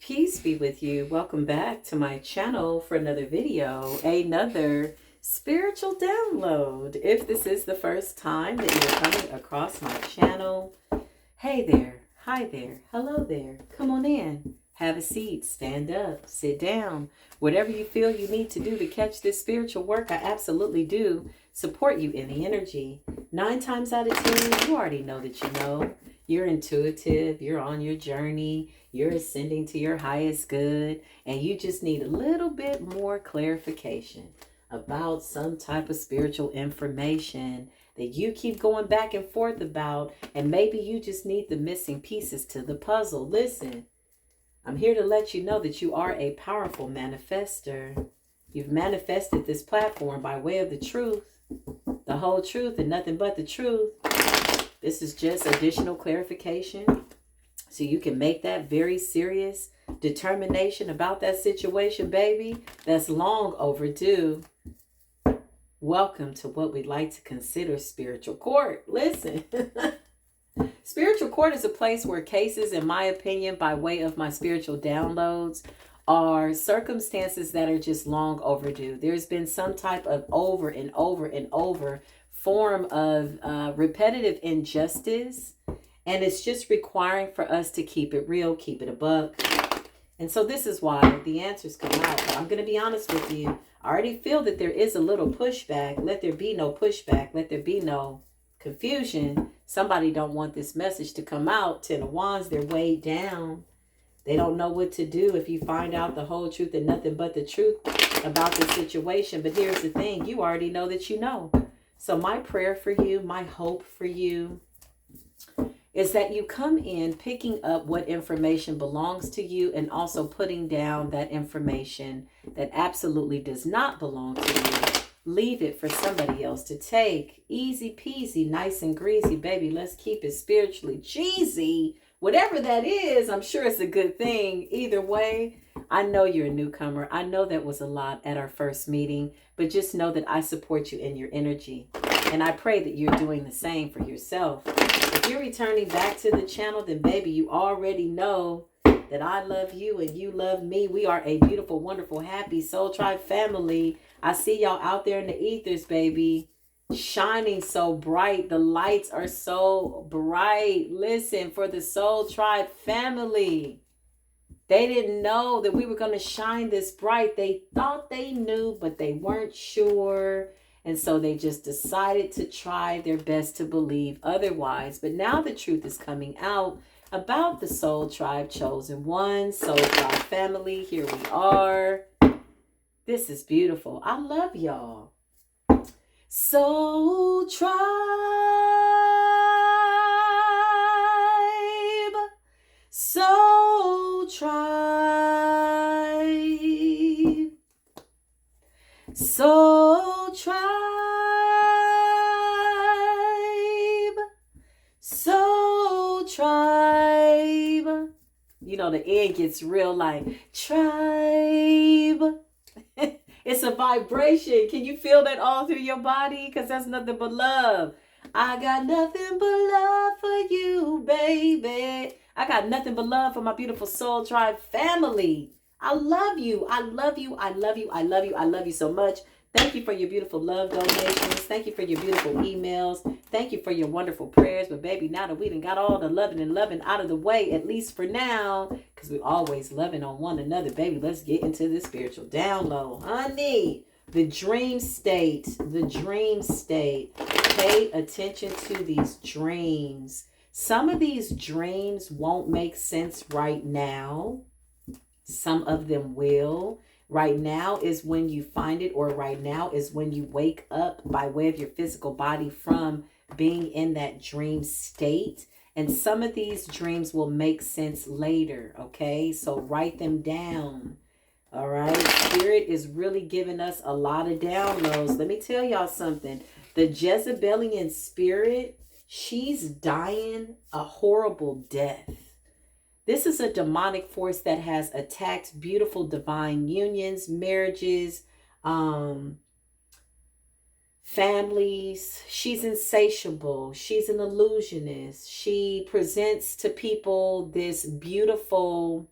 Peace be with you. Welcome back to my channel for another video, another spiritual download. If this is the first time that you're coming across my channel, hey there, hi there, hello there, come on in, have a seat, stand up, sit down, whatever you feel you need to do to catch this spiritual work. I absolutely do support you in the energy. 9 times out of 10, you already know that you know. You're intuitive, you're on your journey, you're ascending to your highest good, and you just need a little bit more clarification about some type of spiritual information that you keep going back and forth about, and maybe you just need the missing pieces to the puzzle. Listen, I'm here to let you know that you are a powerful manifester. You've manifested this platform by way of the truth, the whole truth, and nothing but the truth. This is just additional clarification so you can make that very serious determination about that situation, baby, that's long overdue. Welcome to what we like to consider spiritual court. Listen, spiritual court is a place where cases, in my opinion, by way of my spiritual downloads, are circumstances that are just long overdue. There's been some type of over and over and over form of repetitive injustice, and it's just requiring for us to keep it real, keep it a buck. And so this is why the answers come out. But I'm going to be honest with you. I already feel that there is a little pushback. Let there be no pushback. Let there be no confusion. Somebody don't want this message to come out. 10 of Wands, they're weighed down. They don't know what to do if you find out the whole truth and nothing but the truth about the situation. But here's the thing. You already know that you know. So my prayer for you, my hope for you, is that you come in picking up what information belongs to you and also putting down that information that absolutely does not belong to you. Leave it for somebody else to take. Easy peasy, nice and greasy, baby. Let's keep it spiritually cheesy. Whatever that is, I'm sure it's a good thing. Either way, I know you're a newcomer. I know that was a lot at our first meeting, but just know that I support you in your energy. And I pray that you're doing the same for yourself. If you're returning back to the channel, then baby, you already know that I love you and you love me. We are a beautiful, wonderful, happy Soul Tribe family. I see y'all out there in the ethers, baby, shining so bright. The lights are so bright. Listen, for the Soul Tribe family, they didn't know that we were going to shine this bright. They thought they knew, but they weren't sure. And so they just decided to try their best to believe otherwise. But now the truth is coming out about the Soul Tribe Chosen One, Soul Tribe family. Here we are. This is beautiful. I love y'all. Soul Tribe. Soul Tribe. Soul Tribe. Soul Tribe. You know, the end gets real like tribe. It's a vibration. Can you feel that all through your body? Because that's nothing but love. I got nothing but love for you, baby. I got nothing but love for my beautiful Soul Tribe family. I love you. I love you. I love you. I love you. I love you so much. Thank you for your beautiful love donations. Thank you for your beautiful emails. Thank you for your wonderful prayers. But baby, now that we done got all the loving and loving out of the way, at least for now, because we're always loving on one another, baby, let's get into the spiritual download. Honey, the dream state, the dream state. Pay attention to these dreams. Some of these dreams won't make sense right now. Some of them will. Right now is when you find it, or right now is when you wake up by way of your physical body from being in that dream state. And some of these dreams will make sense later, okay? So write them down, all right? Spirit is really giving us a lot of downloads. Let me tell y'all something. The Jezebelian spirit, she's dying a horrible death. This is a demonic force that has attacked beautiful divine unions, marriages, families. She's insatiable. She's an illusionist. She presents to people this beautiful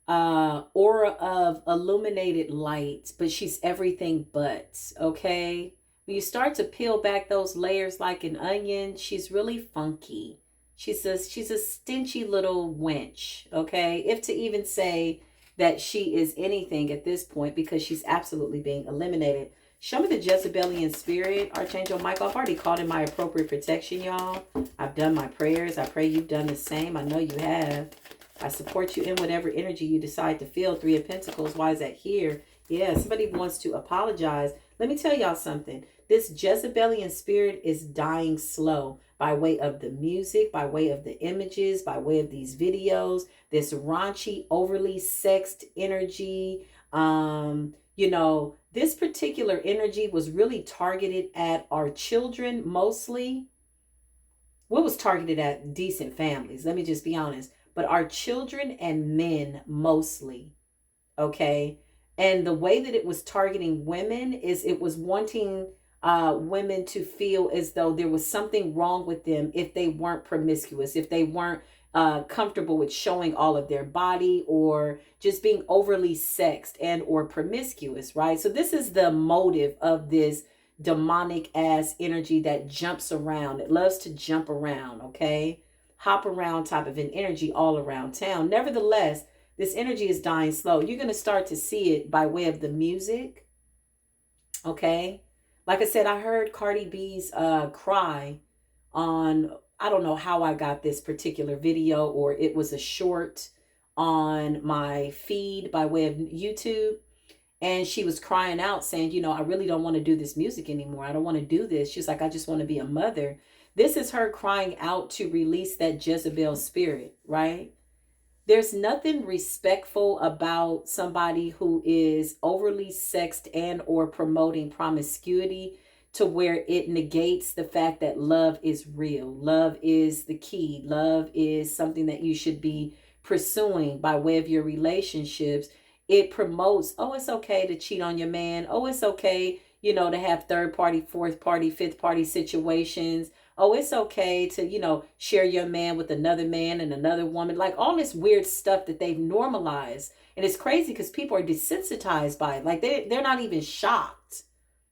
aura of illuminated light, but she's everything but, okay? When you start to peel back those layers like an onion, she's really funky. She's a stinchy little wench, okay? If to even say that she is anything at this point, because she's absolutely being eliminated. Show me the Jezebelian spirit, Archangel Michael. I've already called in my appropriate protection, y'all. I've done my prayers. I pray you've done the same. I know you have. I support you in whatever energy you decide to feel. Three of Pentacles. Why is that here? Yeah, somebody wants to apologize. Let me tell y'all something. This Jezebelian spirit is dying slow by way of the music, by way of the images, by way of these videos, this raunchy, overly sexed energy. You know, this particular energy was really targeted at our children mostly. What was targeted at decent families? Let me just be honest. But our children and men mostly. Okay. And the way that it was targeting women is it was wanting women to feel as though there was something wrong with them if they weren't promiscuous, if they weren't comfortable with showing all of their body, or just being overly sexed and or promiscuous, right? So this is the motive of this demonic ass energy that jumps around. It loves to jump around, okay? Hop around type of an energy all around town. Nevertheless, this energy is dying slow. You're going to start to see it by way of the music, okay? Like I said, I heard Cardi B's cry on, I don't know how I got this particular video, or it was a short on my feed by way of YouTube. And she was crying out saying, you know, I really don't want to do this music anymore. I don't want to do this. She's like, I just want to be a mother. This is her crying out to release that Jezebel spirit, right? There's nothing respectful about somebody who is overly sexed and or promoting promiscuity to where it negates the fact that love is real. Love is the key. Love is something that you should be pursuing by way of your relationships. It promotes, oh, it's okay to cheat on your man. Oh, it's okay, you know, to have third party, fourth party, fifth party situations. Oh, it's okay to, you know, share your man with another man and another woman. Like all this weird stuff that they've normalized. And it's crazy because people are desensitized by it. Like they're not even shocked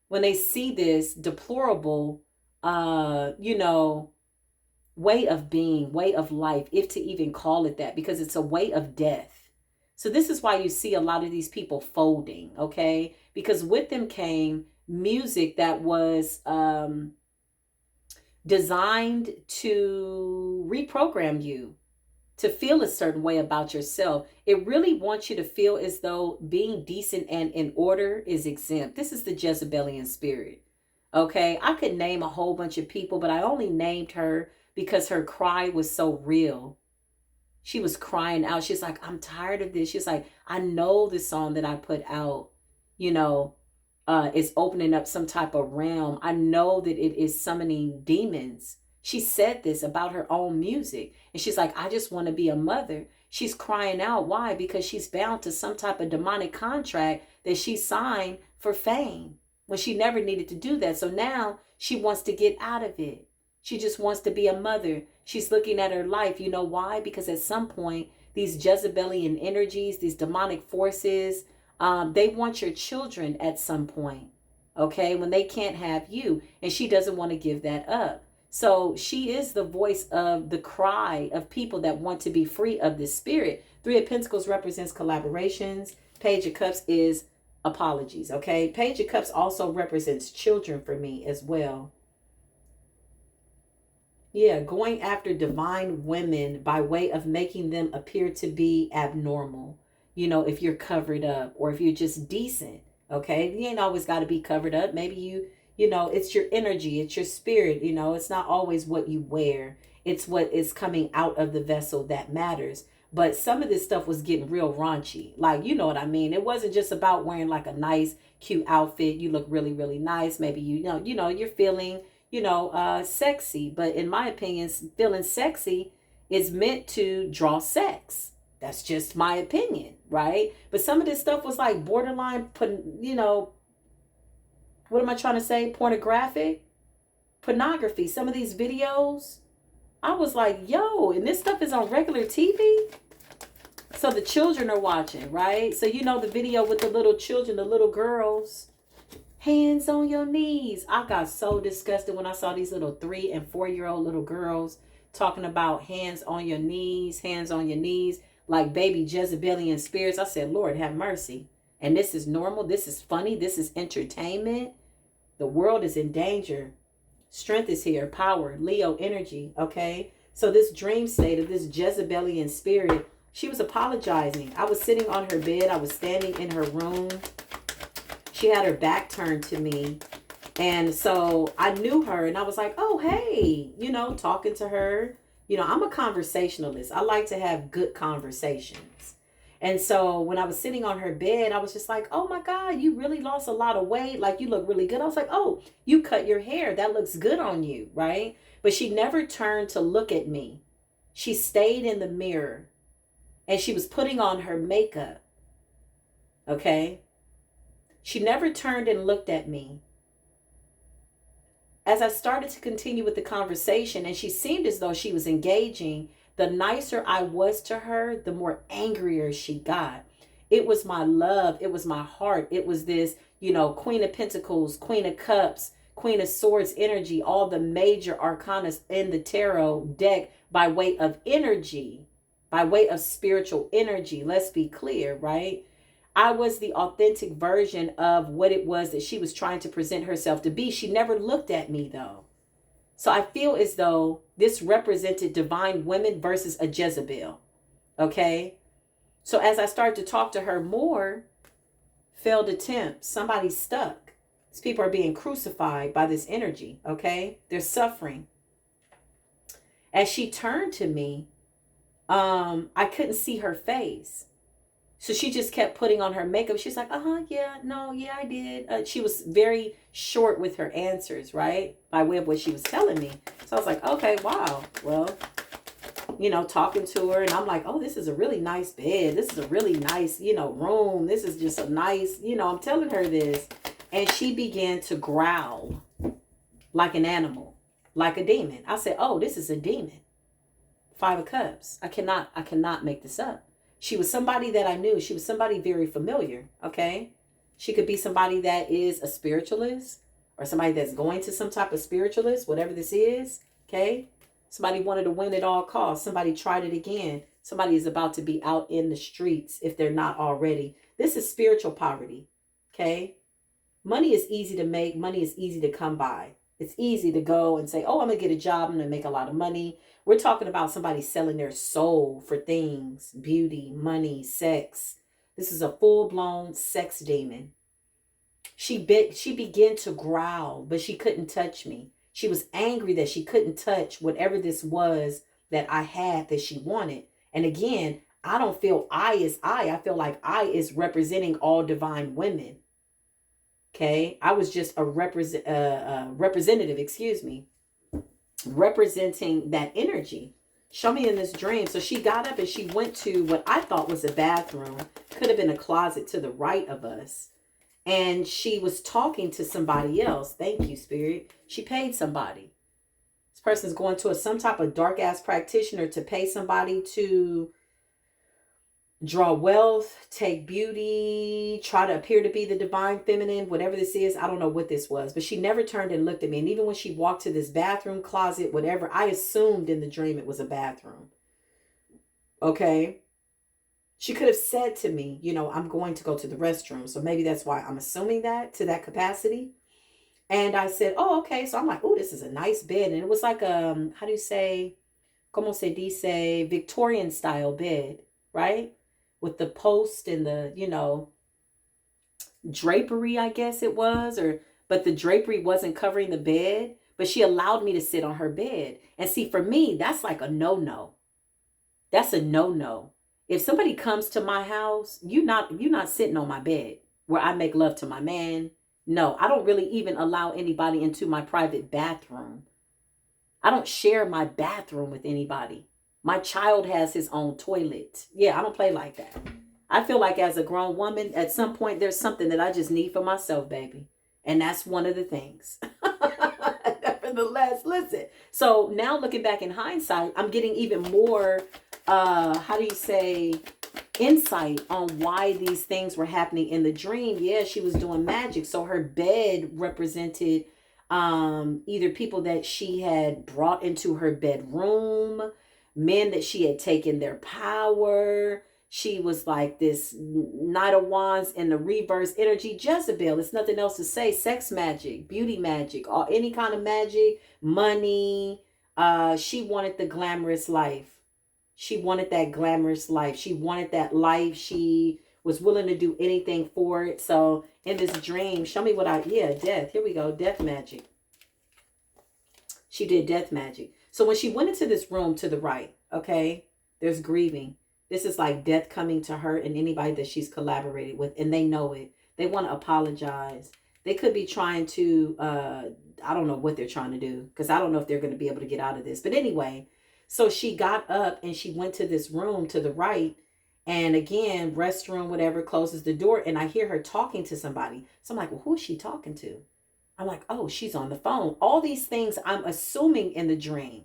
when they see this deplorable, you know, way of being, way of life, if to even call it that, because it's a way of death. So this is why you see a lot of these people folding, okay? Because with them came music that was designed to reprogram you to feel a certain way about yourself. It really wants you to feel as though being decent and in order is exempt. This is the Jezebelian spirit, okay? I could name a whole bunch of people, but I only named her because her cry was so real. She was crying out. She's like, I'm tired of this. She's like, I know the song that I put out, you know, is opening up some type of realm. I know that it is summoning demons. She said this about her own music. And she's like, I just want to be a mother. She's crying out. Why? Because she's bound to some type of demonic contract that she signed for fame when she never needed to do that. So now she wants to get out of it. She just wants to be a mother. She's looking at her life. You know why? Because at some point, these Jezebelian energies, these demonic forces, they want your children at some point, okay, when they can't have you. And she doesn't want to give that up. So she is the voice of the cry of people that want to be free of this spirit. Three of Pentacles represents collaborations. Page of Cups is apologies, okay? Page of Cups also represents children for me as well. Yeah, going after divine women by way of making them appear to be abnormal. You know, if you're covered up or if you're just decent, okay? You ain't always got to be covered up. Maybe you know, it's your energy, it's your spirit. You know, it's not always what you wear. It's what is coming out of the vessel that matters. But some of this stuff was getting real raunchy. Like, you know what I mean? It wasn't just about wearing like a nice, cute outfit. You look really, really nice. Maybe, you know, you're feeling, you know, sexy. But in my opinion, feeling sexy is meant to draw sex. That's just my opinion, right? But some of this stuff was like borderline, you know, what am I trying to say? Pornographic? Pornography. Some of these videos, I was like, yo, and this stuff is on regular TV? So the children are watching, right? So you know the video with the little children, the little girls. Hands on your knees. I got so disgusted when I saw these little 3 and 4-year-old little girls talking about hands on your knees, like baby Jezebelian spirits. I said, Lord, have mercy. And this is normal. This is funny. This is entertainment. The world is in danger. Strength is here. Power. Leo energy. Okay. So this dream state of this Jezebelian spirit, she was apologizing. I was sitting on her bed. I was standing in her room. She had her back turned to me. And so I knew her and I was like, oh, hey, you know, talking to her. You know, I'm a conversationalist. I like to have good conversations. And so when I was sitting on her bed, I was just like, oh my God, you really lost a lot of weight. Like, you look really good. I was like, oh, you cut your hair. That looks good on you, right? But she never turned to look at me. She stayed in the mirror and she was putting on her makeup. Okay. She never turned and looked at me. As I started to continue with the conversation, and she seemed as though she was engaging, the nicer I was to her, the more angrier she got. It was my love. It was my heart. It was this, you know, Queen of Pentacles, Queen of Cups, Queen of Swords energy, all the major arcana in the tarot deck by way of energy, by way of spiritual energy. Let's be clear, right? I was the authentic version of what it was that she was trying to present herself to be. She never looked at me though. So I feel as though this represented divine women versus a Jezebel. Okay. So as I started to talk to her more, failed attempts, somebody's stuck. These people are being crucified by this energy. Okay. They're suffering. As she turned to me, I couldn't see her face. So she just kept putting on her makeup. She's like, yeah, no, yeah, I did. She was very short with her answers, right? By way of what she was telling me. So I was like, okay, wow. Well, you know, talking to her and I'm like, oh, this is a really nice bed. This is a really nice, you know, room. This is just a nice, you know, I'm telling her this. And she began to growl like an animal, like a demon. I said, oh, this is a demon. 5 of Cups. I cannot make this up. She was somebody that I knew. She was somebody very familiar, okay? She could be somebody that is a spiritualist or somebody that's going to some type of spiritualist, whatever this is, okay? Somebody wanted to win at all costs. Somebody tried it again. Somebody is about to be out in the streets if they're not already. This is spiritual poverty, okay? Money is easy to make. Money is easy to come by. It's easy to go and say, oh, I'm going to get a job. I'm going to make a lot of money. We're talking about somebody selling their soul for things, beauty, money, sex. This is a full-blown sex demon. She began to growl, but she couldn't touch me. She was angry that she couldn't touch whatever this was that I had that she wanted. And again, I don't feel I is I. I feel like I is representing all divine women. Okay, I was just a representative, representing that energy. Show me in this dream. So she got up and she went to what I thought was a bathroom. Could have been a closet to the right of us. And she was talking to somebody else. Thank you, Spirit. She paid somebody. This person's going to some type of dark ass practitioner to pay somebody to draw wealth, take beauty, try to appear to be the divine feminine, whatever this is. I don't know what this was, but she never turned and looked at me. And even when she walked to this bathroom, closet, whatever, I assumed in the dream it was a bathroom. Okay. She could have said to me, you know, I'm going to go to the restroom. So maybe that's why I'm assuming that to that capacity. And I said, oh, okay. So I'm like, oh, this is a nice bed. And it was like, how do you say, como se dice, Victorian style bed, right? With the post and the, you know, drapery, I guess it was, but the drapery wasn't covering the bed, but she allowed me to sit on her bed. And see, for me, that's like a no-no. That's a no-no. If somebody comes to my house, you're not sitting on my bed where I make love to my man. No, I don't really even allow anybody into my private bathroom. I don't share my bathroom with anybody. My child has his own toilet. Yeah, I don't play like that. I feel like as a grown woman, at some point, there's something that I just need for myself, baby. And that's one of the things. Nevertheless, listen. So now looking back in hindsight, I'm getting even more, how do you say, insight on why these things were happening in the dream. Yeah, she was doing magic. So her bed represented either people that she had brought into her bedroom, men that she had taken their power. She was like this Knight of Wands in the reverse energy. Jezebel, it's nothing else to say. Sex magic, beauty magic, or any kind of magic, money. She wanted the glamorous life. She wanted that glamorous life. She wanted that life. She was willing to do anything for it. So in this dream, show me what death. Here we go. Death magic. She did death magic. So when she went into this room to the right, okay, there's grieving. This is like death coming to her and anybody that she's collaborated with, and they know it. They want to apologize. They could be trying to, I don't know what they're trying to do, because I don't know if they're going to be able to get out of this. But anyway, so she got up and she went to this room to the right. And again, restroom, whatever, closes the door. And I hear her talking to somebody. So I'm like, well, who is she talking to? I'm like, oh, she's on the phone. All these things I'm assuming in the dream.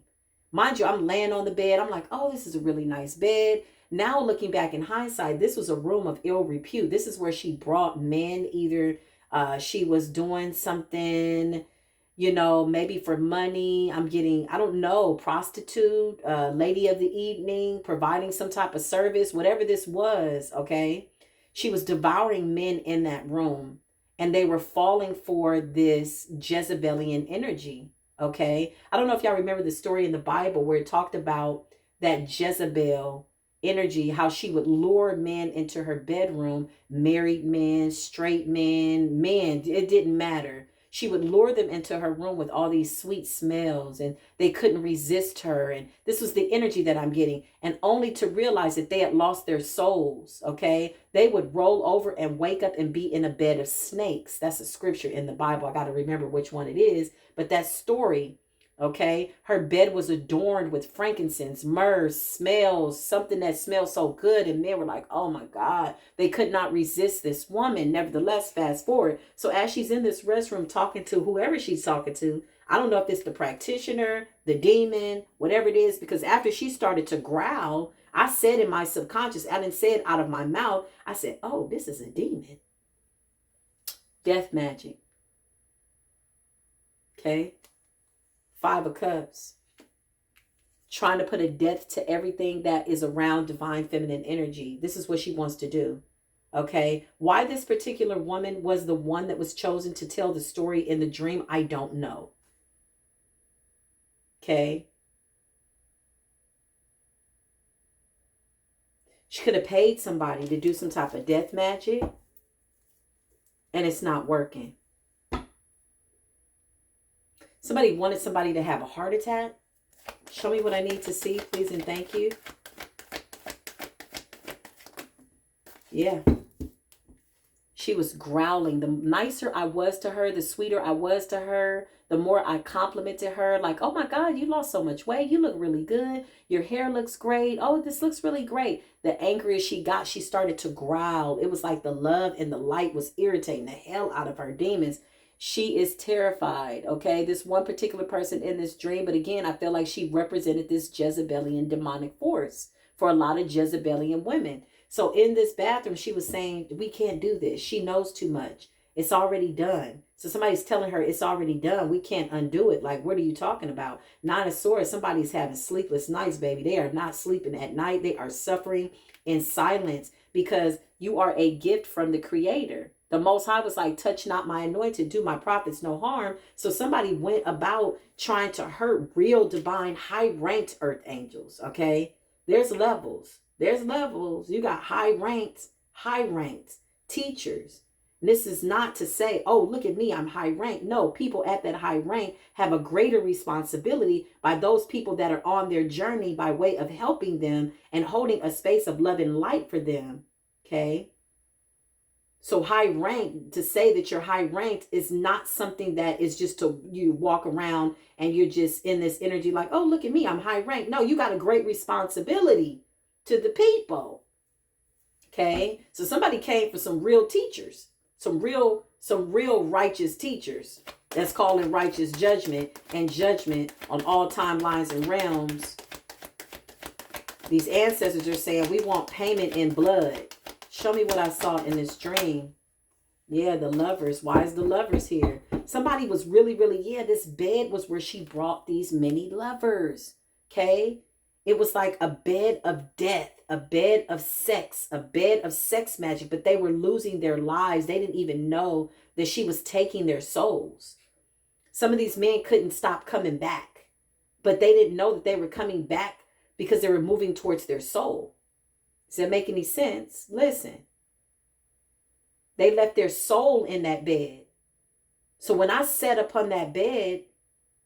Mind you, I'm laying on the bed. I'm like, oh, this is a really nice bed. Now looking back in hindsight, this was a room of ill repute. This is where she brought men. Either she was doing something, you know, maybe for money. I'm getting, I don't know, prostitute, lady of the evening, providing some type of service, whatever this was, okay? She was devouring men in that room, and they were falling for this Jezebelian energy, okay? I don't know if y'all remember the story in the Bible where it talked about that Jezebel energy, how she would lure men into her bedroom, married men, straight men, it didn't matter. She would lure them into her room with all these sweet smells, and they couldn't resist her. And this was the energy that I'm getting. And only to realize that they had lost their souls, okay? They would roll over and wake up and be in a bed of snakes. That's a scripture in the Bible. I got to remember which one it is. But that story, okay? Her bed was adorned with frankincense, myrrh, smells, something that smells so good. And men were like, oh my God, they could not resist this woman. Nevertheless, fast forward. So as she's in this restroom talking to whoever she's talking to, I don't know if it's the practitioner, the demon, whatever it is, because after she started to growl, I said in my subconscious, I didn't say it out of my mouth. I said, oh, this is a demon. Death magic. Okay. 5 of Cups. Trying to put a death to everything that is around divine feminine energy. This is what she wants to do. Okay. Why this particular woman was the one that was chosen to tell the story in the dream, I don't know. Okay. She could have paid somebody to do some type of death magic, and it's not working. Somebody wanted somebody to have a heart attack. Show me what I need to see, please, and thank you. Yeah. She was growling. The nicer I was to her, the sweeter I was to her, the more I complimented her. Like, oh my God, you lost so much weight. You look really good. Your hair looks great. Oh, this looks really great. The angrier she got, she started to growl. It was like the love and the light was irritating the hell out of her demons. She is terrified, okay? This one particular person in this dream, but again, I feel like she represented this Jezebelian demonic force for a lot of Jezebelian women. So in this bathroom, she was saying, we can't do this. She knows too much. It's already done. So somebody's telling her it's already done. We can't undo it. Like, what are you talking about? 9 of Swords, somebody's having sleepless nights, baby. They are not sleeping at night. They are suffering in silence because you are a gift from the Creator. The Most High was like, touch not my anointed, do my prophets no harm. So somebody went about trying to hurt real divine high-ranked earth angels, okay? There's levels. There's levels. You got high-ranked teachers. And this is not to say, oh, look at me, I'm high-ranked. No, people at that high rank have a greater responsibility by those people that are on their journey by way of helping them and holding a space of love and light for them, okay? So high rank, to say that you're high ranked is not something that is just to you walk around and you're just in this energy like, oh, look at me, I'm high ranked. No, you got a great responsibility to the people. Okay. So somebody came for some real teachers, some real righteous teachers that's calling righteous judgment and judgment on all timelines and realms. These ancestors are saying, we want payment in blood. Show me what I saw in this dream. Yeah, the lovers. Why is the lovers here? Somebody was really, yeah, this bed was where she brought these many lovers. Okay? It was like a bed of death, a bed of sex magic, but they were losing their lives. They didn't even know that she was taking their souls. Some of these men couldn't stop coming back, but they didn't know that they were coming back because they were moving towards their soul. Does that make any sense? Listen. They left their soul in that bed. So when I sat upon that bed,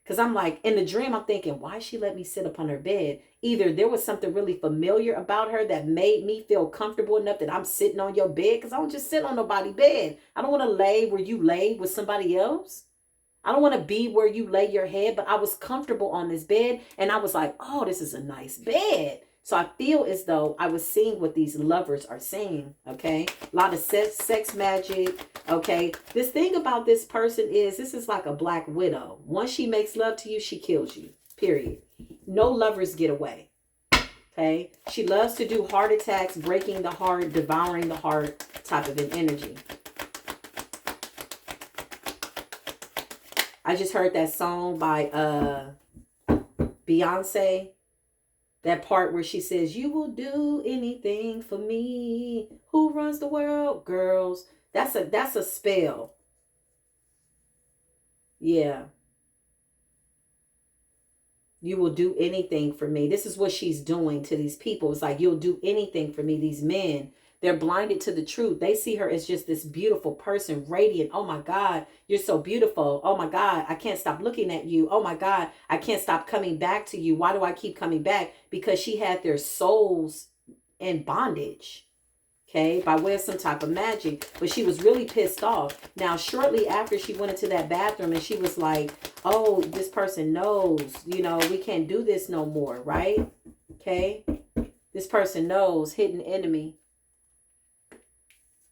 because I'm like, in the dream, I'm thinking, why she let me sit upon her bed? Either there was something really familiar about her that made me feel comfortable enough that I'm sitting on your bed, because I don't just sit on nobody's bed. I don't want to lay where you lay with somebody else. I don't want to be where you lay your head, but I was comfortable on this bed, and I was like, oh, this is a nice bed. So I feel as though I was seeing what these lovers are saying, okay? A lot of sex magic, okay? This thing about this person is, this is like a black widow. Once she makes love to you, she kills you, period. No lovers get away, okay? She loves to do heart attacks, breaking the heart, devouring the heart type of an energy. I just heard that song by Beyonce. That part where she says, you will do anything for me. Who runs the world? Girls. That's a spell. Yeah. You will do anything for me. This is what she's doing to these people. It's like, you'll do anything for me. These men, they're blinded to the truth. They see her as just this beautiful person, radiant. Oh my God, you're so beautiful. Oh my God, I can't stop looking at you. Oh my God, I can't stop coming back to you. Why do I keep coming back? Because she had their souls in bondage. Okay, by way of some type of magic. But she was really pissed off. Now, shortly after she went into that bathroom and she was like, oh, this person knows, you know, we can't do this no more, right? Okay, this person knows, hidden enemy.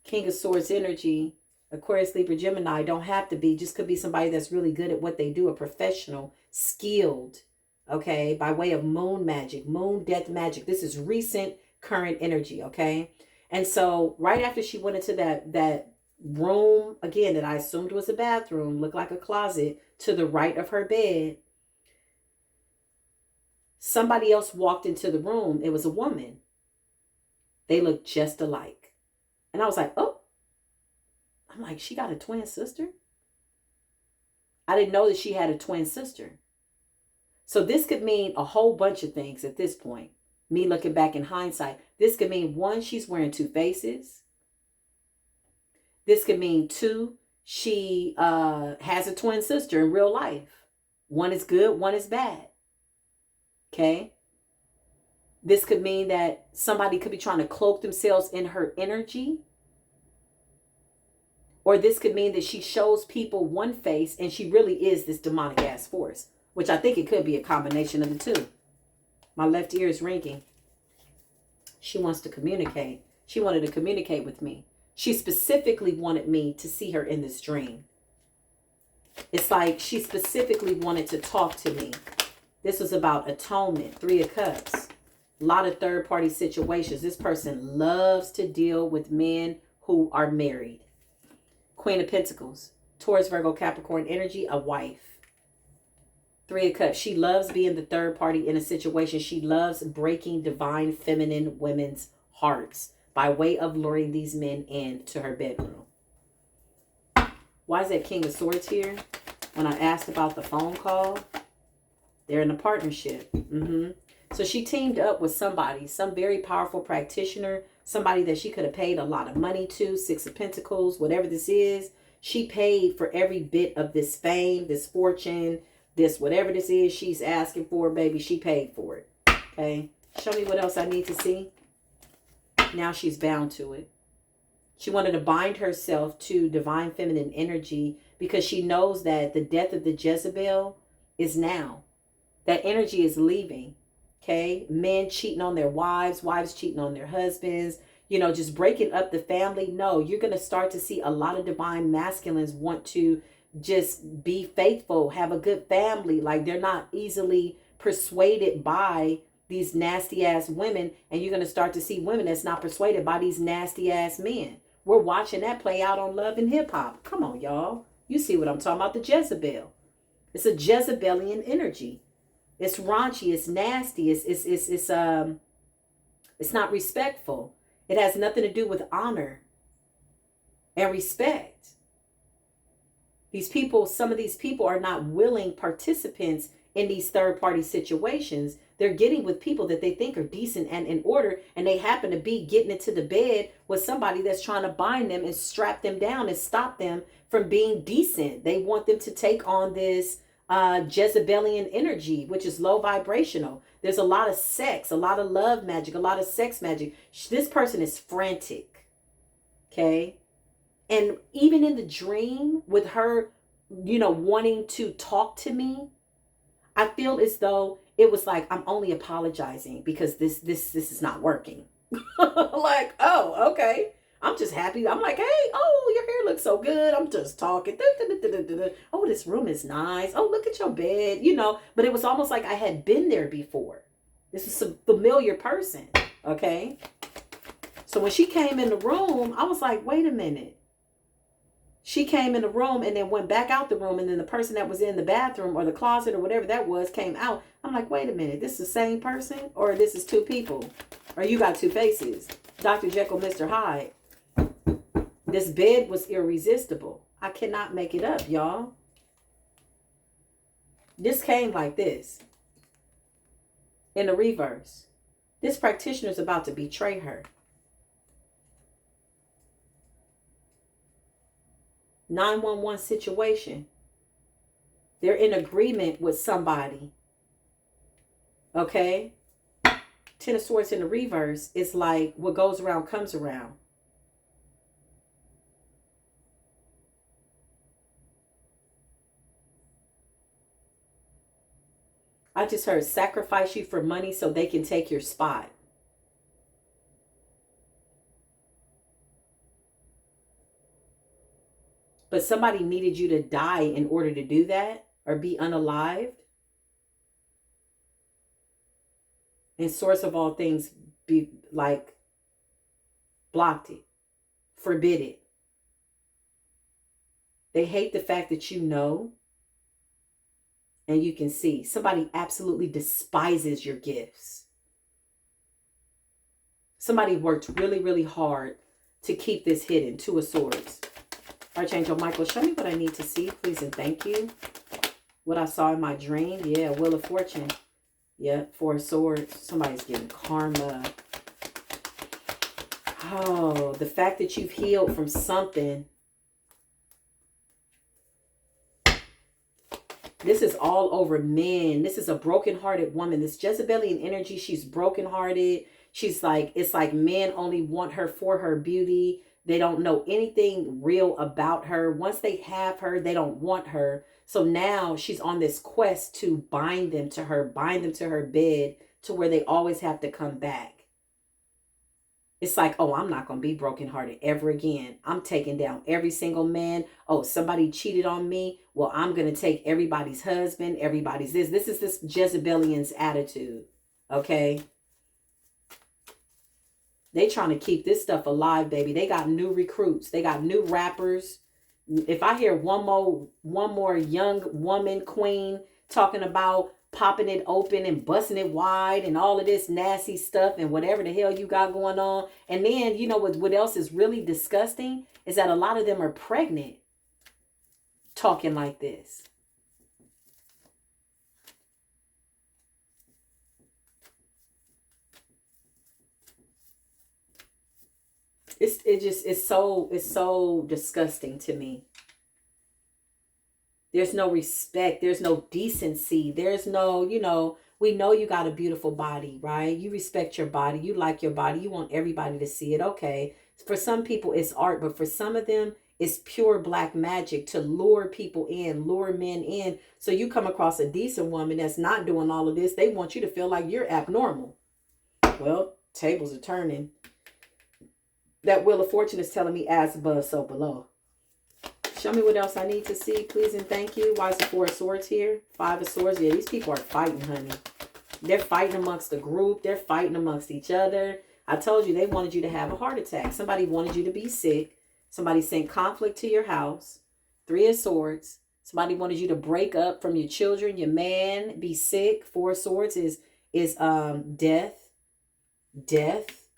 King of Swords energy, Aquarius, Libra, Gemini, don't have to be, just could be somebody that's really good at what they do, a professional, skilled, okay, by way of moon magic, moon death magic. This is recent, current energy, okay? And so right after she went into that room, again, that I assumed was a bathroom, looked like a closet, to the right of her bed, somebody else walked into the room. It was a woman. They looked just alike. And I was like, oh, I'm like, she got a twin sister? I didn't know that she had a twin sister. So this could mean a whole bunch of things at this point. Me looking back in hindsight. This could mean, one, she's wearing two faces. This could mean, two, she has a twin sister in real life. One is good, one is bad. Okay? This could mean that somebody could be trying to cloak themselves in her energy. Or this could mean that she shows people one face and she really is this demonic ass force. Which I think it could be a combination of the two. My left ear is ringing. She wants to communicate. She wanted to communicate with me. She specifically wanted me to see her in this dream. It's like she specifically wanted to talk to me. This was about atonement, 3 of Cups. A lot of third-party situations. This person loves to deal with men who are married. Queen of Pentacles, Taurus, Virgo, Capricorn energy, a wife. 3 of Cups. She loves being the third party in a situation. She loves breaking divine feminine women's hearts by way of luring these men into her bedroom. Why is that King of Swords here? When I asked about the phone call, they're in a partnership. So she teamed up with somebody, some very powerful practitioner, somebody that she could have paid a lot of money to, 6 of Pentacles, whatever this is. She paid for every bit of this fame, this fortune, this whatever this is she's asking for, baby. She paid for it. Okay. Show me what else I need to see. Now she's bound to it. She wanted to bind herself to divine feminine energy because she knows that the death of the Jezebel is now. That energy is leaving. Okay. Men cheating on their wives, wives cheating on their husbands, you know, just breaking up the family. No, you're going to start to see a lot of divine masculines want to just be faithful, have a good family. Like they're not easily persuaded by these nasty ass women, and you're going to start to see women that's not persuaded by these nasty ass men. We're watching that play out on Love and Hip Hop. Come on, y'all. You see what I'm talking about, the Jezebel. It's a Jezebelian energy. It's raunchy, it's nasty, it's not respectful. It has nothing to do with honor and respect. These people, some of these people are not willing participants in these third-party situations. They're getting with people that they think are decent and in order, and they happen to be getting into the bed with somebody that's trying to bind them and strap them down and stop them from being decent. They want them to take on this Jezebelian energy, which is low vibrational. There's a lot of sex, a lot of love magic, a lot of sex magic. This person is frantic. Okay. And even in the dream with her, wanting to talk to me, I feel as though it was like, I'm only apologizing because this is not working. Like, oh, okay. I'm just happy. I'm like, hey, oh, your hair looks so good. I'm just talking. Oh, this room is nice. Oh, look at your bed, But it was almost like I had been there before. This is a familiar person, okay? So when she came in the room, I was like, wait a minute. She came in the room and then went back out the room. And then the person that was in the bathroom or the closet or whatever that was came out. I'm like, wait a minute. This is the same person? Or this is two people? Or you got two faces? Dr. Jekyll, Mr. Hyde. This bed was irresistible. I cannot make it up, y'all. This came like this. In the reverse. This practitioner is about to betray her. 911 situation. They're in agreement with somebody. Okay? Ten of Swords in the reverse is like what goes around comes around. I just heard sacrifice you for money so they can take your spot. But somebody needed you to die in order to do that or be unalived. And source of all things be like blocked it, forbid it. They hate the fact that you know. And you can see somebody absolutely despises your gifts. Somebody worked really, really hard to keep this hidden. Two of Swords. Archangel Michael, show me what I need to see, please, and thank you. What I saw in my dream. Yeah, Wheel of Fortune. Yeah, Four of Swords. Somebody's getting karma. Oh, the fact that you've healed from something. This is all over men. This is a brokenhearted woman. This Jezebelian energy, she's brokenhearted. She's like, it's like men only want her for her beauty. They don't know anything real about her. Once they have her, they don't want her. So now she's on this quest to bind them to her bed to where they always have to come back. It's like, oh, I'm not going to be brokenhearted ever again. I'm taking down every single man. Oh, somebody cheated on me. Well, I'm going to take everybody's husband, everybody's this. This is this Jezebelian's attitude. Okay. They trying to keep this stuff alive, baby. They got new recruits. They got new rappers. If I hear one more young woman queen talking about popping it open and busting it wide and all of this nasty stuff and whatever the hell you got going on. And then, you know what else is really disgusting is that a lot of them are pregnant talking like this. It's so disgusting to me. There's no respect. There's no decency. There's no, we know you got a beautiful body, right? You respect your body. You like your body. You want everybody to see it. Okay. For some people, it's art, but for some of them, it's pure black magic to lure people in, lure men in. So you come across a decent woman that's not doing all of this. They want you to feel like you're abnormal. Well, tables are turning. That Wheel of Fortune is telling me as above, so below. Show me what else I need to see, please and thank you. Why is the Four of Swords here? Five of Swords. Yeah, these people are fighting, honey. They're fighting amongst the group. They're fighting amongst each other. I told you they wanted you to have a heart attack. Somebody wanted you to be sick. Somebody sent conflict to your house. 3 of Swords. Somebody wanted you to break up from your children, your man, be sick. 4 of Swords is death,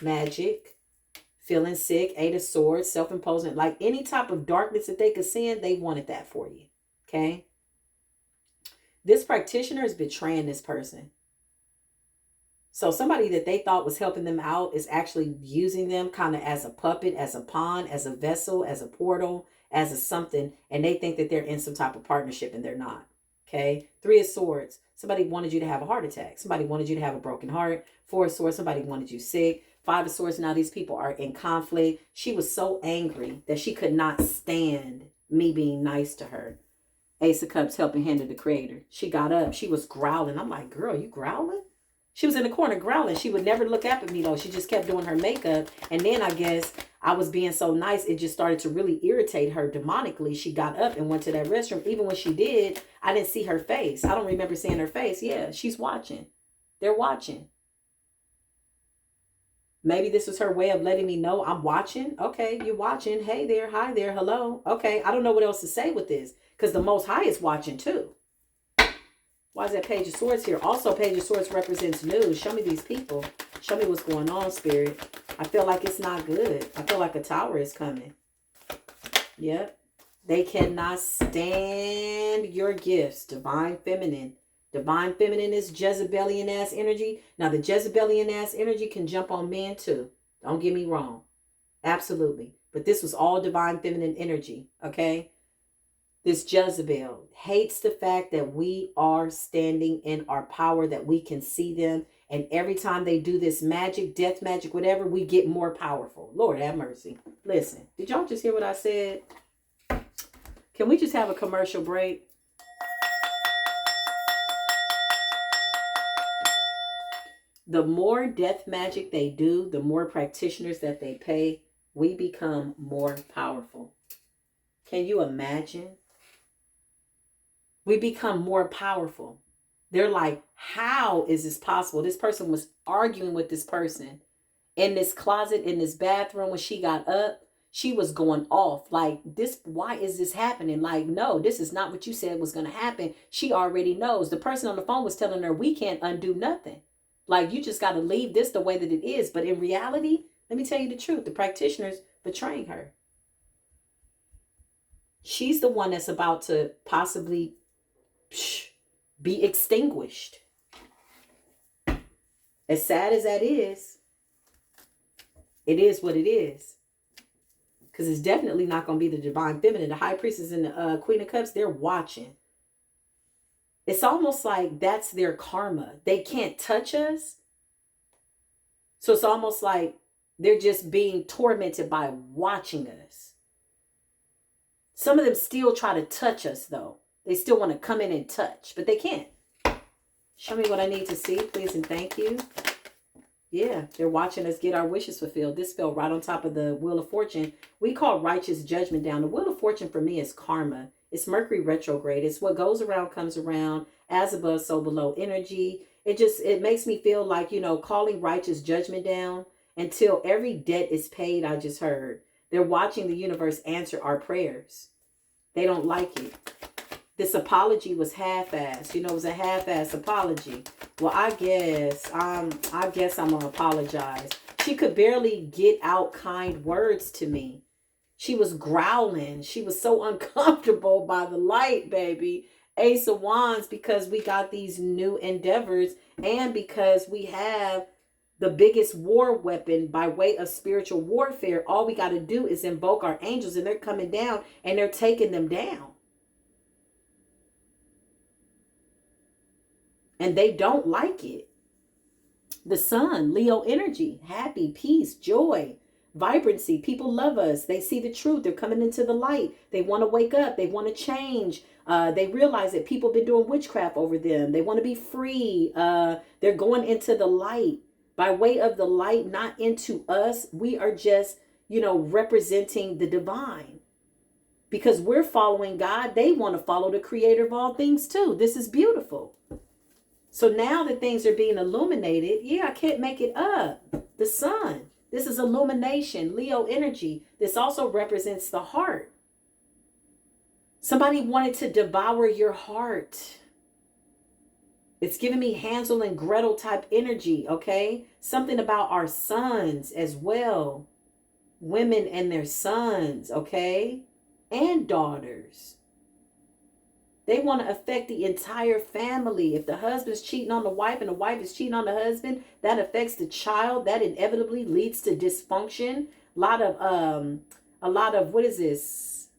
magic, feeling sick. 8 of Swords, self-imposing. Like any type of darkness that they could send, they wanted that for you. Okay? This practitioner is betraying this person. So somebody that they thought was helping them out is actually using them kind of as a puppet, as a pawn, as a vessel, as a portal, as a something. And they think that they're in some type of partnership and they're not. Okay. 3 of Swords. Somebody wanted you to have a heart attack. Somebody wanted you to have a broken heart. 4 of Swords. Somebody wanted you sick. 5 of Swords. Now these people are in conflict. She was so angry that she could not stand me being nice to her. Ace of Cups, helping hand of the Creator. She got up. She was growling. I'm like, girl, you growling? She was in the corner growling. She would never look up at me, though. She just kept doing her makeup. And then I guess I was being so nice, it just started to really irritate her demonically. She got up and went to that restroom. Even when she did, I didn't see her face. I don't remember seeing her face. Yeah, she's watching. They're watching. Maybe this was her way of letting me know I'm watching. Okay, you're watching. Hey there. Hi there. Hello. Okay, I don't know what else to say with this because the Most High is watching too. Why is that Page of Swords here? Also, Page of Swords represents news. Show me these people. Show me what's going on, Spirit. I feel like it's not good. I feel like a tower is coming. Yep. They cannot stand your gifts. Divine Feminine. Divine Feminine is Jezebelian ass energy. Now, the Jezebelian ass energy can jump on men too. Don't get me wrong. Absolutely. But this was all Divine Feminine energy. Okay? This Jezebel hates the fact that we are standing in our power, that we can see them. And every time they do this magic, death magic, whatever, we get more powerful. Lord have mercy. Listen, did y'all just hear what I said? Can we just have a commercial break? The more death magic they do, the more practitioners that they pay, we become more powerful. Can you imagine? We become more powerful. They're like, how is this possible? This person was arguing with this person in this closet, in this bathroom. When she got up, she was going off like this. Why is this happening? Like, no, this is not what you said was going to happen. She already knows. The person on the phone was telling her, we can't undo nothing. Like, you just got to leave this the way that it is. But in reality, let me tell you the truth. The practitioner's betraying her. She's the one that's about to possibly be extinguished. As sad as that is, it is what it is. Because it's definitely not going to be the Divine Feminine. The High Priestess and the Queen of Cups, they're watching. It's almost like that's their karma. They can't touch us. So it's almost like they're just being tormented by watching us. Some of them still try to touch us, though. They still want to come in and touch, but they can't. Show me what I need to see, please, and thank you. Yeah, they're watching us get our wishes fulfilled. This fell right on top of the Wheel of Fortune. We call righteous judgment down. The Wheel of Fortune for me is karma. It's Mercury retrograde. It's what goes around comes around, as above, so below energy. It makes me feel like, calling righteous judgment down until every debt is paid. I just heard. They're watching the universe answer our prayers. They don't like it. This apology was half-assed. It was a half-assed apology. Well, I guess I'm gonna apologize. She could barely get out kind words to me. She was growling. She was so uncomfortable by the light, baby. Ace of Wands, because we got these new endeavors and because we have the biggest war weapon by way of spiritual warfare. All we got to do is invoke our angels and they're coming down and they're taking them down. And they don't like it. The Sun, Leo energy, happy, peace, joy, vibrancy. People love us. They see the truth. They're coming into the light. They want to wake up. They want to change. They realize that people have been doing witchcraft over them. They want to be free. They're going into the light. By way of the light, not into us. We are just, representing the divine. Because we're following God. They want to follow the creator of all things too. This is beautiful. So now that things are being illuminated, yeah, I can't make it up. The sun. This is illumination, Leo energy. This also represents the heart. Somebody wanted to devour your heart. It's giving me Hansel and Gretel type energy, okay? Something about our sons as well. Women and their sons, okay? And daughters. They want to affect the entire family. If the husband's cheating on the wife and the wife is cheating on the husband, that affects the child. That inevitably leads to dysfunction. A lot of, what is this?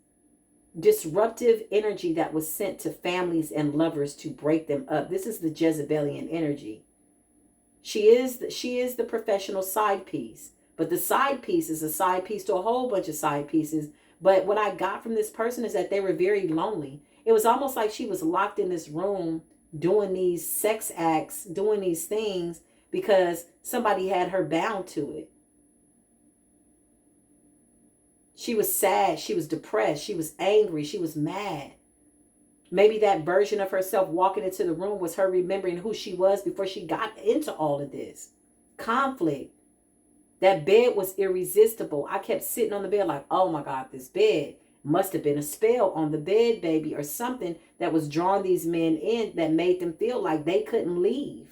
Disruptive energy that was sent to families and lovers to break them up. This is the Jezebelian energy. She is the professional side piece. But the side piece is a side piece to a whole bunch of side pieces. But what I got from this person is that they were very lonely. It was almost like she was locked in this room doing these sex acts, doing these things because somebody had her bound to it. She was sad. She was depressed. She was angry. She was mad. Maybe that version of herself walking into the room was her remembering who she was before she got into all of this. Conflict. That bed was irresistible. I kept sitting on the bed like, oh my God, this bed. Must have been a spell on the bed, baby, or something that was drawing these men in that made them feel like they couldn't leave.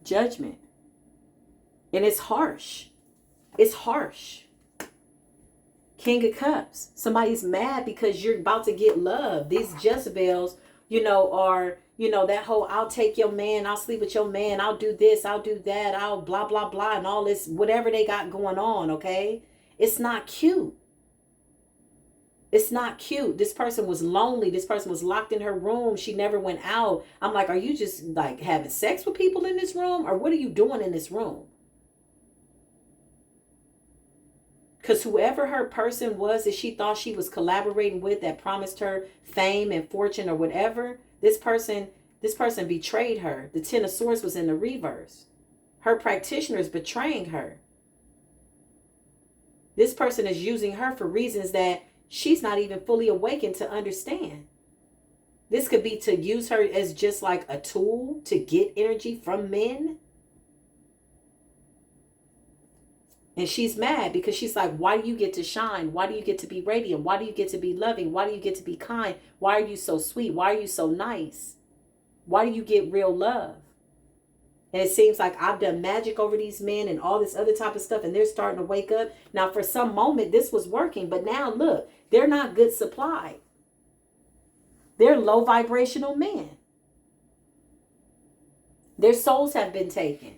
Judgment. And it's harsh. It's harsh. King of Cups. Somebody's mad because you're about to get love. These Jezebels, are, that whole I'll take your man, I'll sleep with your man, I'll do this, I'll do that, I'll blah, blah, blah, and all this, whatever they got going on, okay? It's not cute. It's not cute. This person was lonely. This person was locked in her room. She never went out. I'm like, are you just like having sex with people in this room? Or what are you doing in this room? Because whoever her person was that she thought she was collaborating with that promised her fame and fortune or whatever, this person betrayed her. The Ten of Swords was in the reverse. Her practitioner is betraying her. This person is using her for reasons that she's not even fully awakened to understand. This could be to use her as just like a tool to get energy from men. And she's mad because she's like, why do you get to shine? Why do you get to be radiant? Why do you get to be loving? Why do you get to be kind? Why are you so sweet? Why are you so nice? Why do you get real love? And it seems like I've done magic over these men and all this other type of stuff, and they're starting to wake up. Now, for some moment, this was working, but now look, they're not good supply. They're low vibrational men. Their souls have been taken.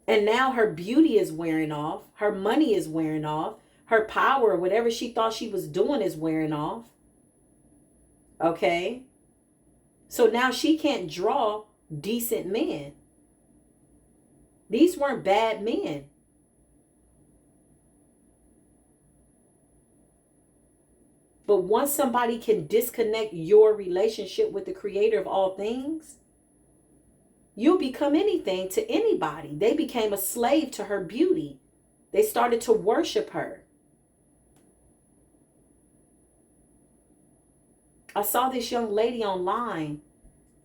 And now her beauty is wearing off. Her money is wearing off. Her power, whatever she thought she was doing, is wearing off. Okay? So now she can't draw decent men. These weren't bad men. But once somebody can disconnect your relationship with the creator of all things, you'll become anything to anybody. They became a slave to her beauty. They started to worship her. I saw this young lady online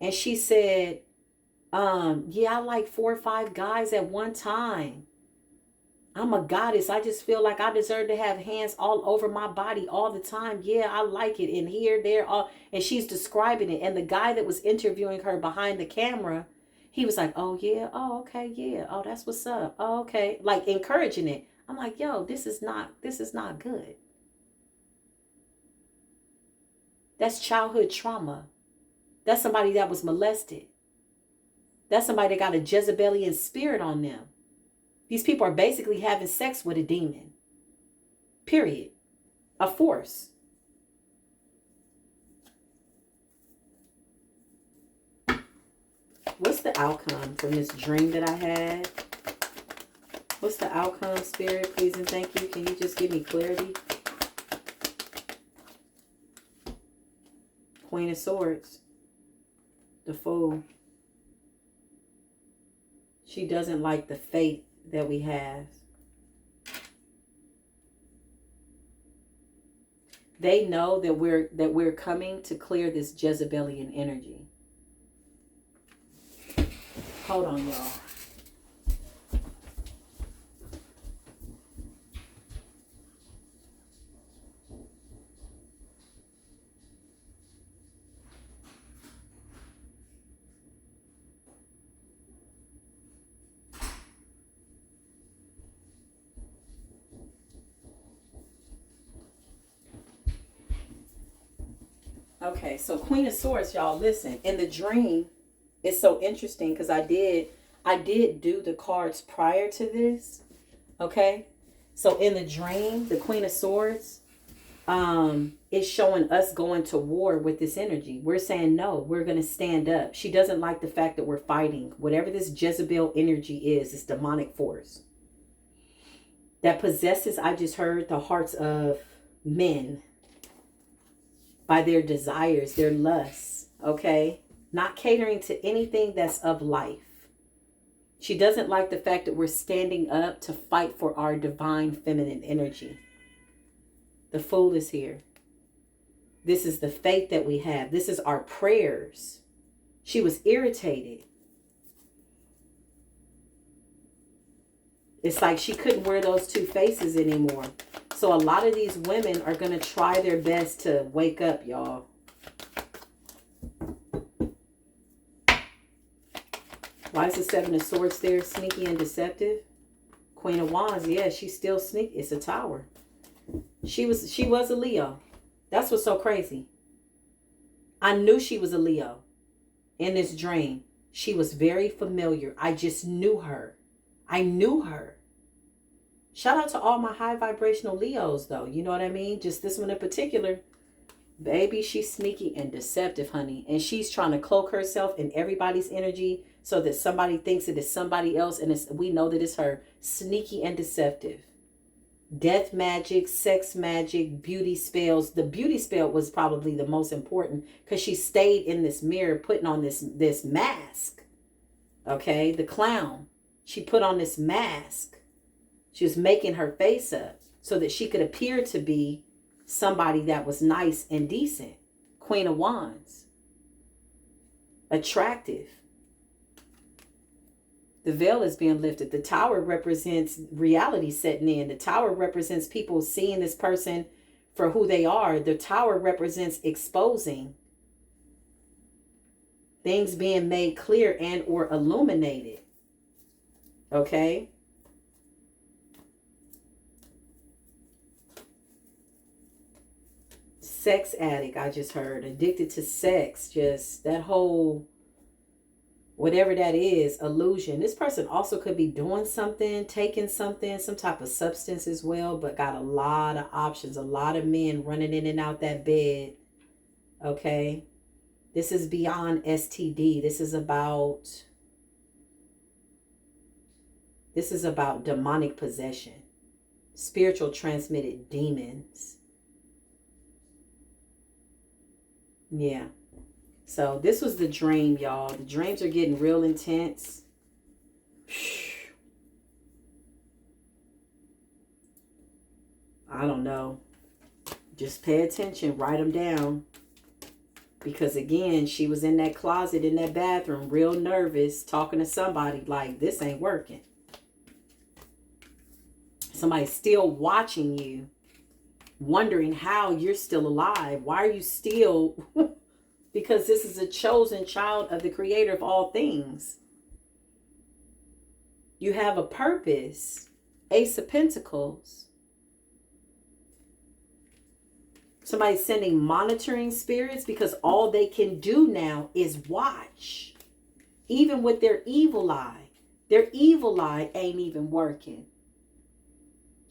and she said, yeah, I like 4 or 5 guys at one time. I'm a goddess. I just feel like I deserve to have hands all over my body all the time. Yeah, I like it. And here, there, all. And she's describing it. And the guy that was interviewing her behind the camera, he was like, oh, yeah. Oh, okay. Yeah. Oh, that's what's up. Oh, okay. Like encouraging it. I'm like, yo, this is not good. That's childhood trauma. That's somebody that was molested. That's somebody that got a Jezebelian spirit on them. These people are basically having sex with a demon. Period. A force. What's the outcome from this dream that I had? What's the outcome, Spirit? Please and thank you. Can you just give me clarity? Queen of Swords. The Fool. She doesn't like the faith that we have. They know that we're coming to clear this Jezebelian energy. Hold on, y'all. Okay, so Queen of Swords, y'all, listen. In the dream, it's so interesting because I did do the cards prior to this. Okay, so in the dream, the Queen of Swords is showing us going to war with this energy. We're saying no, we're going to stand up. She doesn't like the fact that we're fighting. Whatever this Jezebel energy is, this demonic force that possesses, I just heard, the hearts of men by their desires, their lusts, okay? Not catering to anything that's of life. She doesn't like the fact that we're standing up to fight for our divine feminine energy. The Fool is here. This is the faith that we have. This is our prayers. She was irritated. It's like she couldn't wear those two faces anymore. So a lot of these women are going to try their best to wake up, y'all. Why is the Seven of Swords there? Sneaky and deceptive. Queen of Wands, yeah, she's still sneaky. It's a Tower. She was a Leo. That's what's so crazy. I knew she was a Leo in this dream. She was very familiar. I just knew her. I knew her. Shout out to all my high vibrational Leos, though. You know what I mean? Just this one in particular. Baby, she's sneaky and deceptive, honey. And she's trying to cloak herself in everybody's energy so that somebody thinks it is somebody else. And we know that it's her. Sneaky and deceptive. Death magic, sex magic, beauty spells. The beauty spell was probably the most important because she stayed in this mirror putting on this mask. Okay? The clown. She put on this mask. She was making her face up so that she could appear to be somebody that was nice and decent. Queen of Wands. Attractive. The veil is being lifted. The Tower represents reality setting in. The Tower represents people seeing this person for who they are. The Tower represents exposing. Things being made clear and or illuminated. Okay? Sex addict, I just heard. Addicted to sex. Just that whole, whatever that is, illusion. This person also could be doing something, taking something, some type of substance as well, but got a lot of options. A lot of men running in and out that bed. Okay? This is beyond STD. This is about demonic possession. Spiritual transmitted demons. Yeah. So this was the dream, y'all. The dreams are getting real intense. I don't know. Just pay attention. Write them down. Because again, she was in that closet, in that bathroom, real nervous, talking to somebody like, this ain't working. Somebody's still watching you. Wondering how you're still alive. Why are you still? Because this is a chosen child of the creator of all things. You have a purpose. Ace of Pentacles. Somebody's sending monitoring spirits because all they can do now is watch. Even with their evil eye. Their evil eye ain't even working.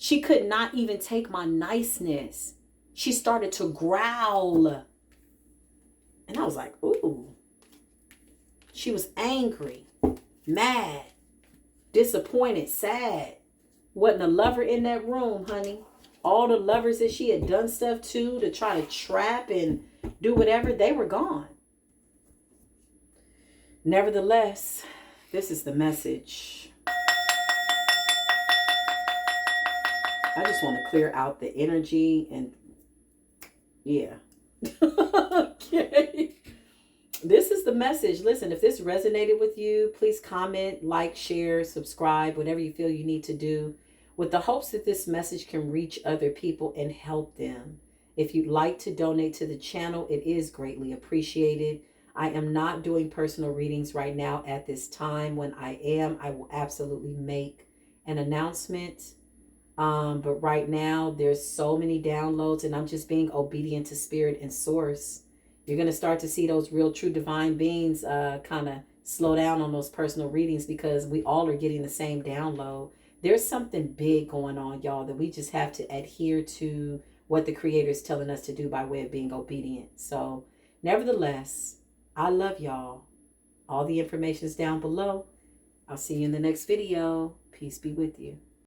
She could not even take my niceness. She started to growl. And I was like, ooh. She was angry, mad, disappointed, sad. Wasn't a lover in that room, honey. All the lovers that she had done stuff to try to trap and do whatever, they were gone. Nevertheless, This is the message. I just want to clear out the energy and yeah. Okay. This is the message. Listen, if this resonated with you, please comment, like, share, subscribe, whatever you feel you need to do, with the hopes that this message can reach other people and help them. If you'd like to donate to the channel, it is greatly appreciated. I am not doing personal readings right now at this time. When I am, I will absolutely make an announcement. But right now, there's so many downloads, and I'm just being obedient to spirit and source. You're going to start to see those real, true divine beings kind of slow down on those personal readings because we all are getting the same download. There's something big going on, y'all, that we just have to adhere to what the Creator is telling us to do by way of being obedient. So, nevertheless, I love y'all. All the information is down below. I'll see you in the next video. Peace be with you.